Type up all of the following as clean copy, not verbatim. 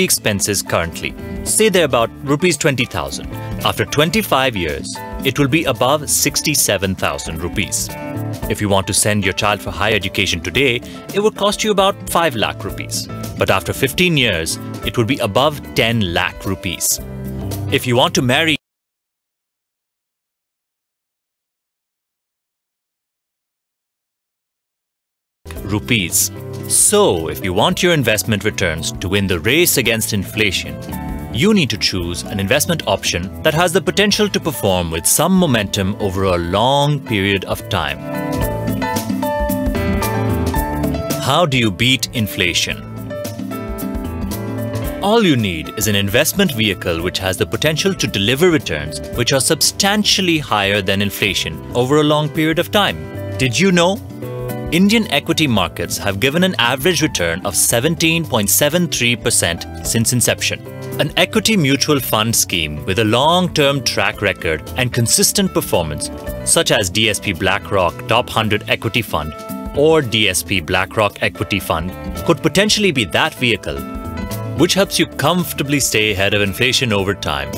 expenses currently. Say they're about rupees 20,000. After 25 years, it will be above 67,000 rupees. If you want to send your child for higher education today, it would cost you about 5 lakh rupees. But after 15 years, it would be above 10 lakh rupees. If you want to marry rupees. So, if you want your investment returns to win the race against inflation, you need to choose an investment option that has the potential to perform with some momentum over a long period of time. How do you beat inflation? All you need is an investment vehicle which has the potential to deliver returns which are substantially higher than inflation over a long period of time. Did you know? Indian equity markets have given an average return of 17.73% since inception. An equity mutual fund scheme with a long-term track record and consistent performance, such as DSP BlackRock Top 100 Equity Fund or DSP BlackRock Equity Fund, could potentially be that vehicle which helps you comfortably stay ahead of inflation over time.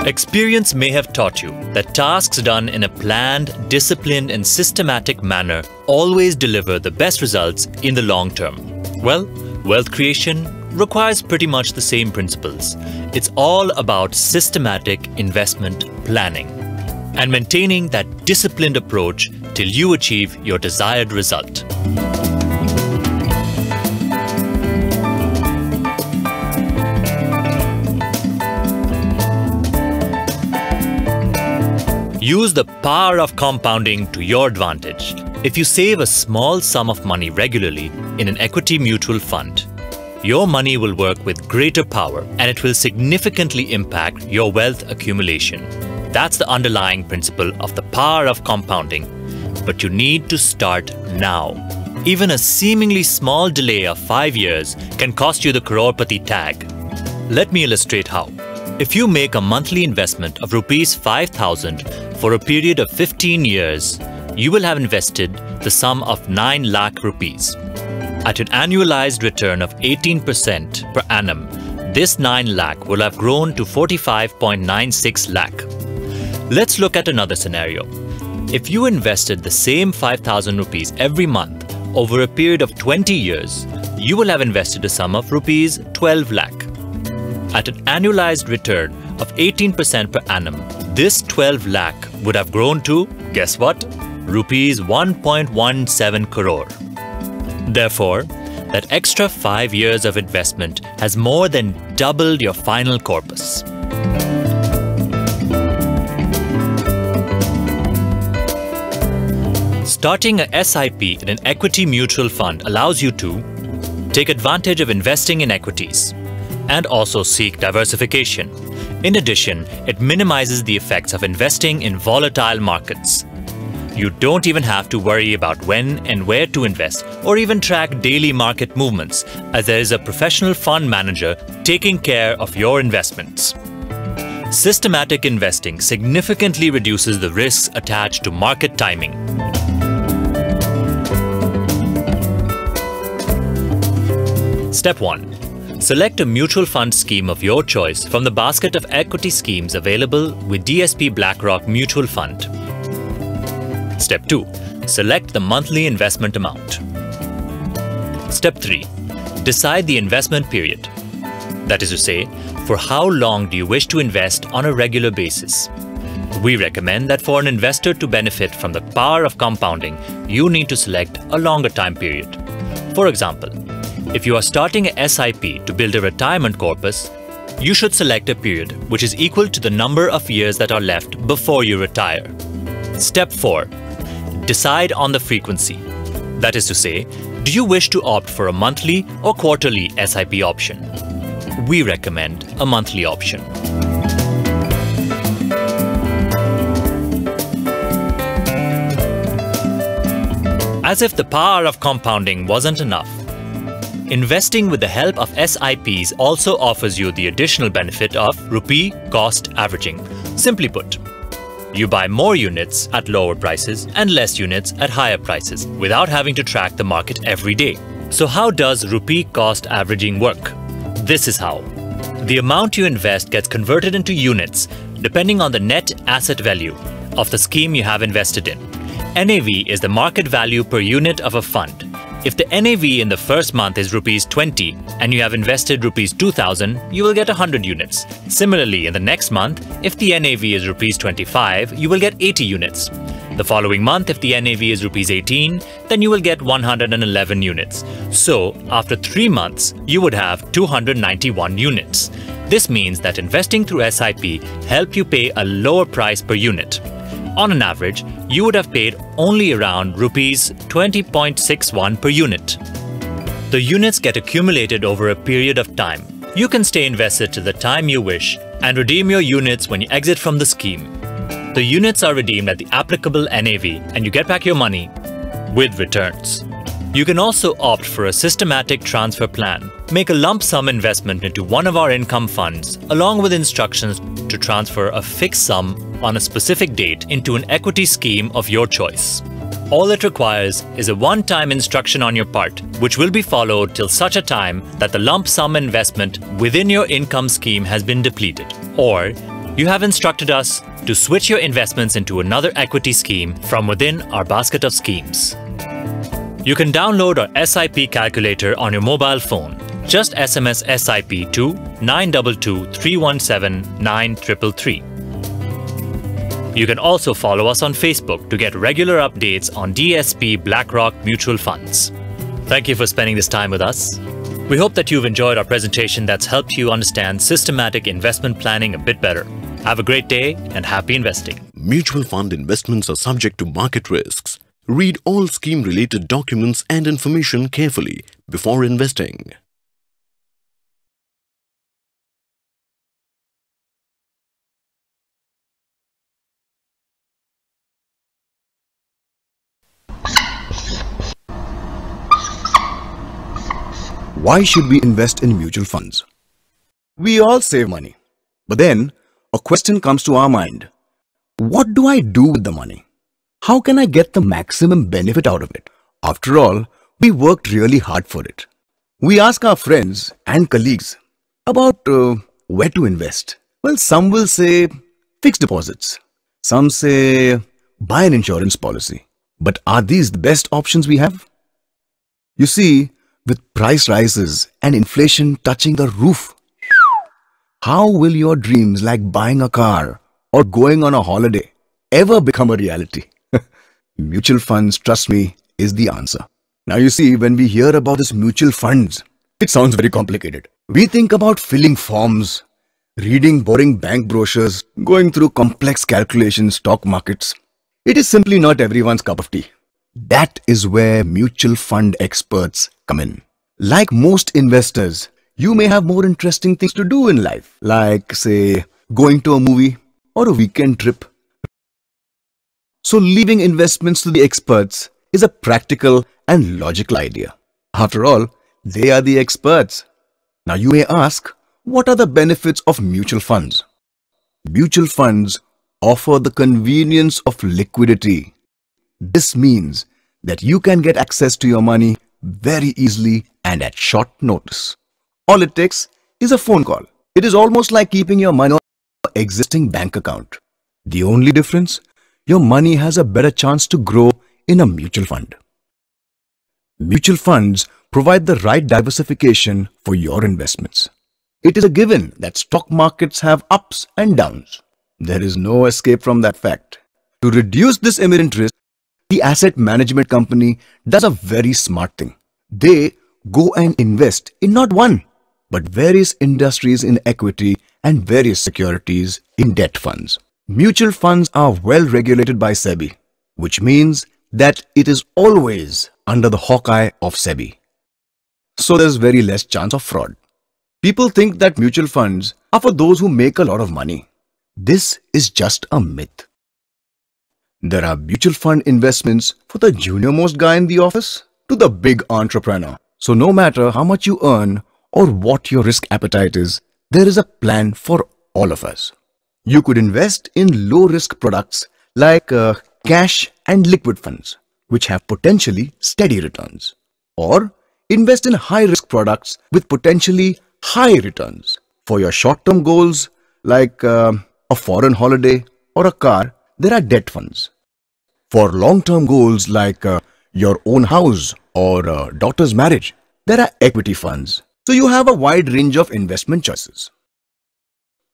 Experience may have taught you that tasks done in a planned, disciplined, and systematic manner always deliver the best results in the long term. Well, wealth creation requires pretty much the same principles. It's all about systematic investment planning and maintaining that disciplined approach till you achieve your desired result. Use the power of compounding to your advantage. If you save a small sum of money regularly in an equity mutual fund, your money will work with greater power and it will significantly impact your wealth accumulation. That's the underlying principle of the power of compounding. But you need to start now. Even a seemingly small delay of 5 years can cost you the crorepati tag. Let me illustrate how. If you make a monthly investment of rupees 5,000 for a period of 15 years, you will have invested the sum of 9 lakh rupees. At an annualized return of 18% per annum, this 9 lakh will have grown to 45.96 lakh. Let's look at another scenario. If you invested the same 5,000 rupees every month over a period of 20 years, you will have invested a sum of rupees 12 lakh. At an annualized return of 18% per annum, this 12 lakh would have grown to, guess what? Rupees 1.17 crore. Therefore, that extra 5 years of investment has more than doubled your final corpus. Starting a SIP in an equity mutual fund allows you to take advantage of investing in equities and also seek diversification. In addition, it minimizes the effects of investing in volatile markets. You don't even have to worry about when and where to invest or even track daily market movements, as there is a professional fund manager taking care of your investments. Systematic investing significantly reduces the risks attached to market timing. Step 1. Select a mutual fund scheme of your choice from the basket of equity schemes available with DSP BlackRock Mutual Fund. Step 2. Select the monthly investment amount. Step 3. Decide the investment period. That is to say, for how long do you wish to invest on a regular basis? We recommend that for an investor to benefit from the power of compounding, you need to select a longer time period. For example, if you are starting a SIP to build a retirement corpus, you should select a period which is equal to the number of years that are left before you retire. Step 4. Decide on the frequency. That is to say, do you wish to opt for a monthly or quarterly SIP option? We recommend a monthly option. As if the power of compounding wasn't enough, Investing with the help of SIPs also offers you the additional benefit of rupee cost averaging. Simply put, you buy more units at lower prices and less units at higher prices without having to track the market every day. So how does rupee cost averaging work? This is how. The amount you invest gets converted into units depending on the net asset value of the scheme you have invested in. NAV is the market value per unit of a fund. If the NAV in the first month is rupees 20 and you have invested rupees 2000, you will get 100 units. Similarly, in the next month, if the NAV is rupees 25, you will get 80 units. The following month, if the NAV is rupees 18, then you will get 111 units. So, after 3 months, you would have 291 units. This means that investing through SIP help you pay a lower price per unit. On an average, you would have paid only around rupees 20.61 per unit. The units get accumulated over a period of time. You can stay invested to the time you wish and redeem your units when you exit from the scheme. The units are redeemed at the applicable NAV and you get back your money with returns. You can also opt for a systematic transfer plan. Make a lump sum investment into one of our income funds along with instructions to transfer a fixed sum on a specific date into an equity scheme of your choice. All it requires is a one-time instruction on your part, which will be followed till such a time that the lump sum investment within your income scheme has been depleted, or you have instructed us to switch your investments into another equity scheme from within our basket of schemes. You can download our SIP calculator on your mobile phone. Just SMS SIP to 922 317 9333. You can also follow us on Facebook to get regular updates on DSP BlackRock mutual funds. Thank you for spending this time with us. We hope that you've enjoyed our presentation that's helped you understand systematic investment planning a bit better. Have a great day and happy investing. Mutual fund investments are subject to market risks. Read all scheme-related documents and information carefully before investing. Why should we invest in mutual funds? We all save money. But then, a question comes to our mind. What do I do with the money? How can I get the maximum benefit out of it? After all, we worked really hard for it. We ask our friends and colleagues about where to invest. Well, some will say fixed deposits. Some say buy an insurance policy. But are these the best options we have? You see, with price rises and inflation touching the roof, how will your dreams like buying a car or going on a holiday ever become a reality? Mutual funds, trust me, is the answer. Now you see, when we hear about this mutual funds, it sounds very complicated. We think about filling forms, reading boring bank brochures, going through complex calculations, stock markets. It is simply not everyone's cup of tea. That is where mutual fund experts come in. Like most investors, you may have more interesting things to do in life, like, say, going to a movie or a weekend trip. So leaving investments to the experts is a practical and logical idea. After all, they are the experts. Now you may ask, what are the benefits of mutual funds? Mutual funds offer the convenience of liquidity. This means that you can get access to your money very easily and at short notice. All it takes is a phone call. It is almost like keeping your money on an existing bank account. The only difference, your money has a better chance to grow in a mutual fund. Mutual funds provide the right diversification for your investments. It is a given that stock markets have ups and downs. There is no escape from that fact. To reduce this imminent risk, the asset management company does a very smart thing. They go and invest in not one, but various industries in equity and various securities in debt funds. Mutual funds are well regulated by SEBI, which means that it is always under the hawk-eye of SEBI. So there's very less chance of fraud. People think that mutual funds are for those who make a lot of money. This is just a myth. There are mutual fund investments for the junior-most guy in the office to the big entrepreneur. So no matter how much you earn or what your risk appetite is, there is a plan for all of us. You could invest in low-risk products like cash and liquid funds, which have potentially steady returns. Or invest in high-risk products with potentially high returns. For your short-term goals like a foreign holiday or a car, there are debt funds. For long-term goals like your own house or daughter's marriage, there are equity funds. So you have a wide range of investment choices.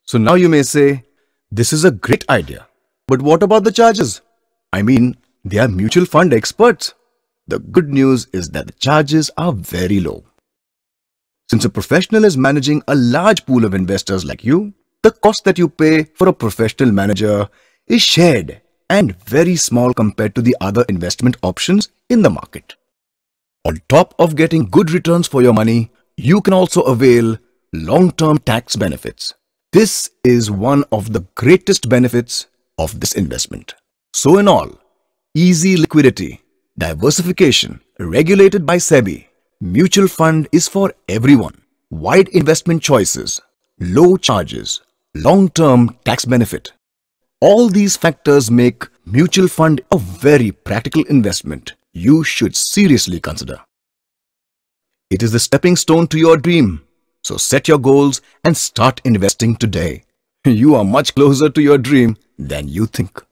So now you may say, this is a great idea, but what about the charges? I mean, they are mutual fund experts. The good news is that the charges are very low. Since a professional is managing a large pool of investors like you, the cost that you pay for a professional manager is shared and very small compared to the other investment options in the market. On top of getting good returns for your money, you can also avail long-term tax benefits. This is one of the greatest benefits of this investment. So in all, easy liquidity, diversification, regulated by SEBI, mutual fund is for everyone. Wide investment choices, low charges, long-term tax benefit. All these factors make mutual fund a very practical investment you should seriously consider. It is the stepping stone to your dream. So set your goals and start investing today. You are much closer to your dream than you think.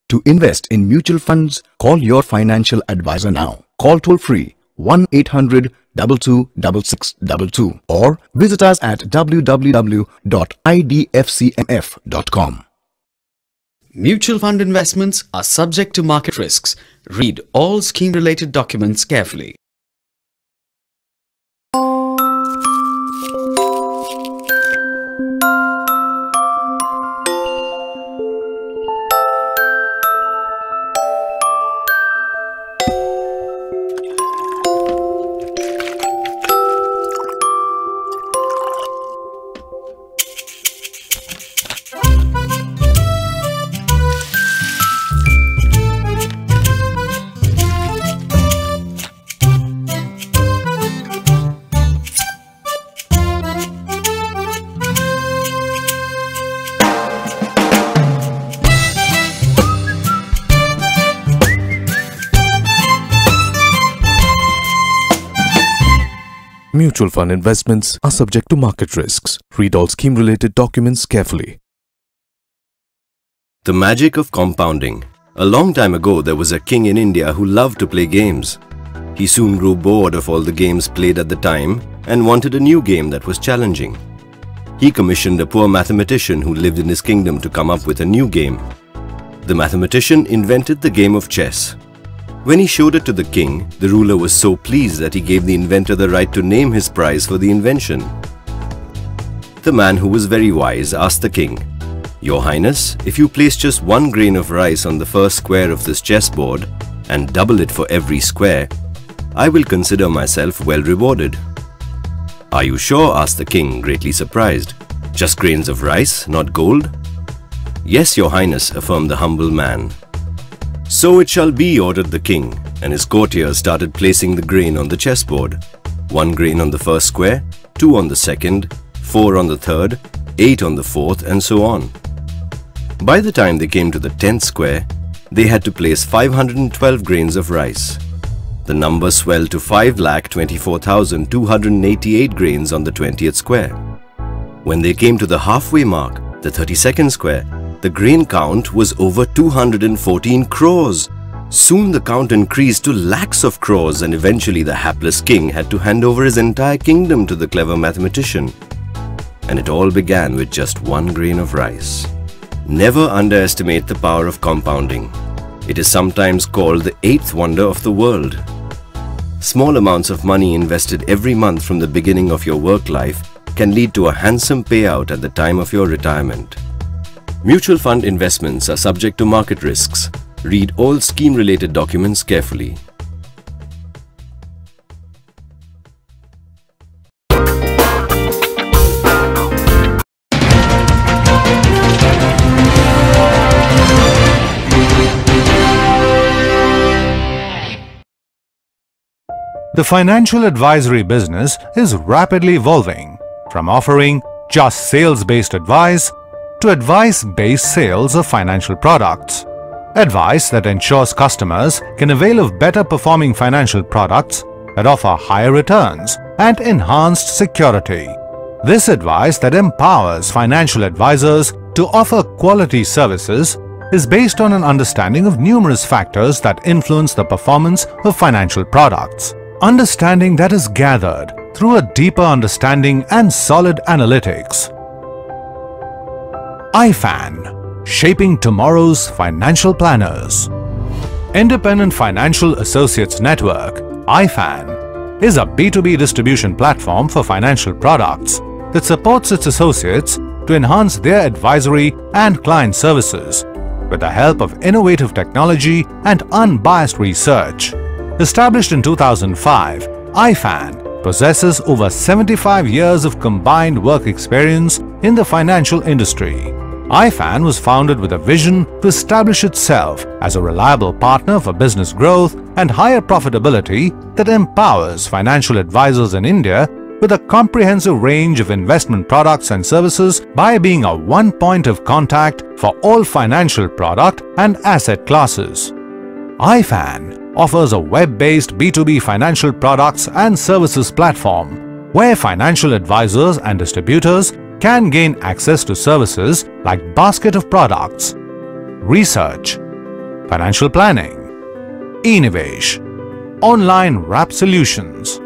To invest in mutual funds, call your financial advisor now. Call toll-free 1-800-226622 or visit us at www.idfcmf.com. Mutual fund investments are subject to market risks. Read all scheme-related documents carefully. Mutual fund investments are subject to market risks. Read all scheme-related documents carefully. The magic of compounding. A long time ago, there was a king in India who loved to play games. He soon grew bored of all the games played at the time and wanted a new game that was challenging. He commissioned a poor mathematician who lived in his kingdom to come up with a new game. The mathematician invented the game of chess. When he showed it to the king, the ruler was so pleased that he gave the inventor the right to name his prize for the invention. The man, who was very wise, asked the king, "Your Highness, if you place just 1 grain of rice on the first square of this chessboard and double it for every square, I will consider myself well rewarded." "Are you sure?" asked the king, greatly surprised. "Just grains of rice, not gold?" "Yes, Your Highness," affirmed the humble man. "So it shall be," ordered the king, and his courtiers started placing the grain on the chessboard. 1 grain on the first square, 2 on the second, 4 on the third, 8 on the fourth, and so on. By the time they came to the 10th square, they had to place 512 grains of rice. The number swelled to 5,24,288 grains on the 20th square. When they came to the halfway mark, the 32nd square, the grain count was over 214 crores. Soon the count increased to lakhs of crores, and eventually the hapless king had to hand over his entire kingdom to the clever mathematician. And it all began with just 1 grain of rice. Never underestimate the power of compounding. It is sometimes called the 8th wonder of the world. Small amounts of money invested every month from the beginning of your work life can lead to a handsome payout at the time of your retirement. Mutual fund investments are subject to market risks. Read all scheme-related documents carefully. The financial advisory business is rapidly evolving from offering just sales-based advice to advice-based sales of financial products. Advice that ensures customers can avail of better performing financial products that offer higher returns and enhanced security. This advice that empowers financial advisors to offer quality services is based on an understanding of numerous factors that influence the performance of financial products. Understanding that is gathered through a deeper understanding and solid analytics. Ifan, shaping tomorrow's financial planners. Independent Financial Associates Network, Ifan, is a B2B distribution platform for financial products that supports its associates to enhance their advisory and client services with the help of innovative technology and unbiased research. Established in 2005, Ifan possesses over 75 years of combined work experience in the financial industry. Ifan was founded with a vision to establish itself as a reliable partner for business growth and higher profitability that empowers financial advisors in India with a comprehensive range of investment products and services by being a one point of contact for all financial product and asset classes. Ifan offers a web-based B2B financial products and services platform where financial advisors and distributors can gain access to services like basket of products, research, financial planning, e-Nivesh, online wrap solutions,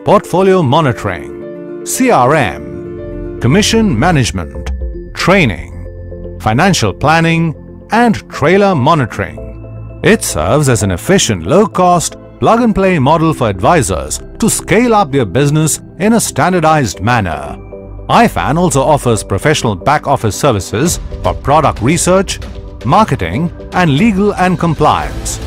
portfolio monitoring, CRM, commission management, training, financial planning, and trailer monitoring. It serves as an efficient, low-cost, plug-and-play model for advisors to scale up their business in a standardized manner. Ifan also offers professional back-office services for product research, marketing, and legal and compliance.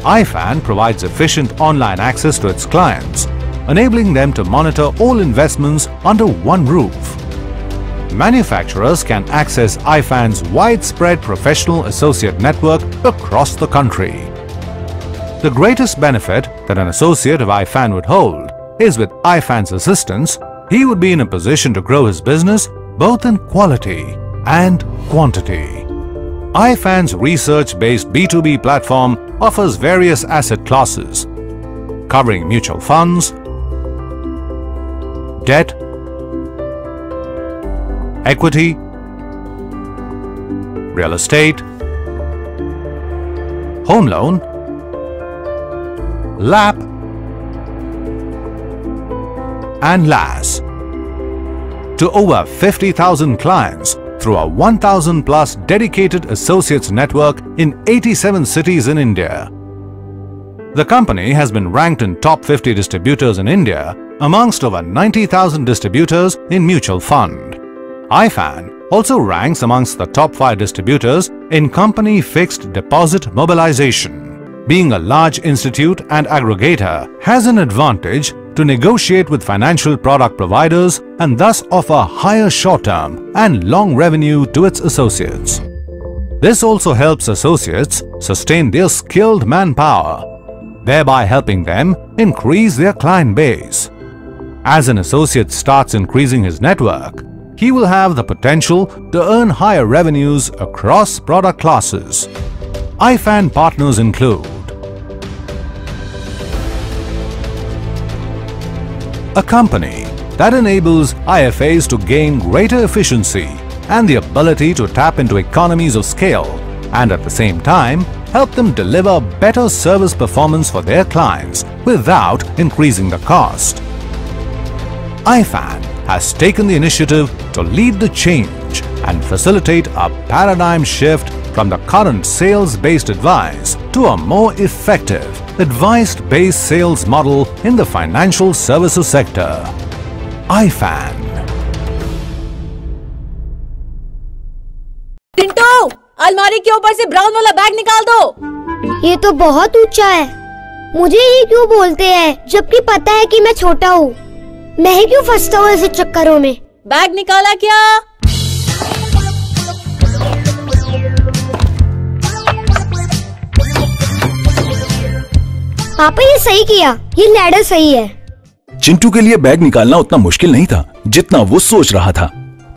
Ifan provides efficient online access to its clients, enabling them to monitor all investments under one roof. Manufacturers can access Ifan's widespread professional associate network across the country. The greatest benefit that an associate of Ifan would hold is with Ifan's assistance, he would be in a position to grow his business both in quality and quantity. Ifan's research-based B2B platform offers various asset classes, covering mutual funds, debt, equity, real estate, home loan, LAP, and LAS to over 50,000 clients through a 1,000 plus dedicated associates network in 87 cities in India. The company has been ranked in top 50 distributors in India amongst over 90,000 distributors in mutual fund. Ifan also ranks amongst the top 5 distributors in company fixed deposit mobilization. Being a large institute and aggregator has an advantage to negotiate with financial product providers and thus offer higher short-term and long revenue to its associates. This also helps associates sustain their skilled manpower, thereby helping them increase their client base. As an associate starts increasing his network, he will have the potential to earn higher revenues across product classes. Ifan partners include a company that enables IFAs to gain greater efficiency and the ability to tap into economies of scale and at the same time help them deliver better service performance for their clients without increasing the cost. Ifan has taken the initiative to lead the change and facilitate a paradigm shift from the current sales-based advice to a more effective advice-based sales model in the financial services sector. Ifan. Tinto, अलमारी के ऊपर से brown वाला bag निकाल दो। ये तो बहुत ऊंचा है। मुझे ये क्यों बोलते हैं जबकि पता है कि मैं छोटा हूँ। मैं ही क्यों फंसता हूँ ऐसे चक्करों में। बैग निकाला क्या? पापा ये सही किया, ये लैडर सही है। चिंटू के लिए बैग निकालना उतना मुश्किल नहीं था जितना वो सोच रहा था।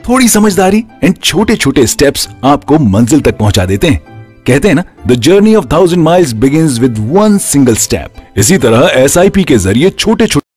थोड़ी समझदारी एंड छोटे छोटे स्टेप्स आपको मंजिल तक पहुंचा देते हैं। कहते हैं ना, the journey of 1000 miles begins with one single step. इसी तरह SIP के जरिए छोटे छोटे